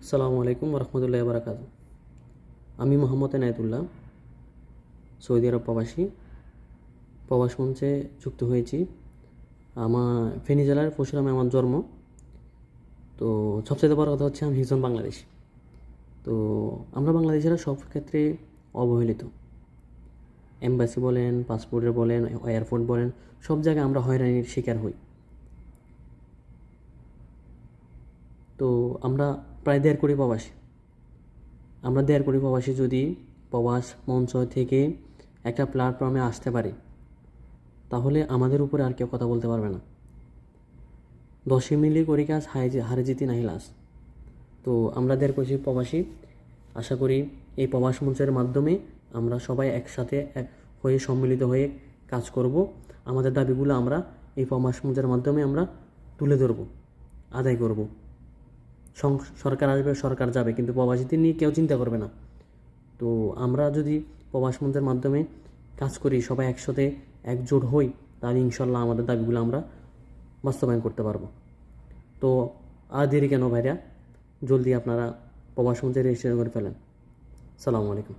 আসসালামু আলাইকুম রহমতুল্লাহ বারাকাত। আমি মোহাম্মদ এনায়েতুল্লাহ, সৌদি আরব প্রবাসী। প্রবাস মঞ্চে যুক্ত হয়েছি। আমার ফেনী জেলার পরশুরামে আমার জন্ম। তো সবচেয়ে বড় কথা হচ্ছে আমি একজন বাংলাদেশি। তো আমরা বাংলাদেশিরা সব ক্ষেত্রে অবহেলিত। এম্বাসি বলেন, পাসপোর্টের বলেন, এয়ারপোর্ট বলেন, সব জায়গায় আমরা হয়রানির শিকার হই। তো আমরা প্রায় 1.5 কোটি প্রবাসী। আমরা 1.5 কোটি প্রবাসী যদি প্রবাস মঞ্চ থেকে একটা প্ল্যাটফর্মে আসতে পারি, তাহলে আমাদের উপরে আর কেউ কথা বলতে পারবে না। 10 মিলি করি কাজ, হারে জিতি নাহি লাস। তো আমরা 1.5 কোটি প্রবাসী, আশা করি এই প্রবাস মঞ্চের মাধ্যমে আমরা সবাই একসাথে হয়ে সম্মিলিত হয়ে কাজ করব। আমাদের দাবিগুলো আমরা এই প্রবাস মঞ্চের মাধ্যমে আমরা তুলে ধরব, আদায় করব। সরকার আসবে, সরকার যাবে, কিন্তু প্রবাসীদের নিয়ে কেউ চিন্তা করবে না। তো আমরা যদি প্রবাস মঞ্চের মাধ্যমে কাজ করি, সবাই একসাথে একজোট হই, তাহলে ইনশাল্লাহ আমাদের দাবিগুলো আমরা বাস্তবায়ন করতে পারবো। তো আর দেরি কেন ভাইরা, জলদি আপনারা প্রবাস মঞ্চে রেজিস্ট্রেশন করে ফেলেন। সালামু আলাইকুম।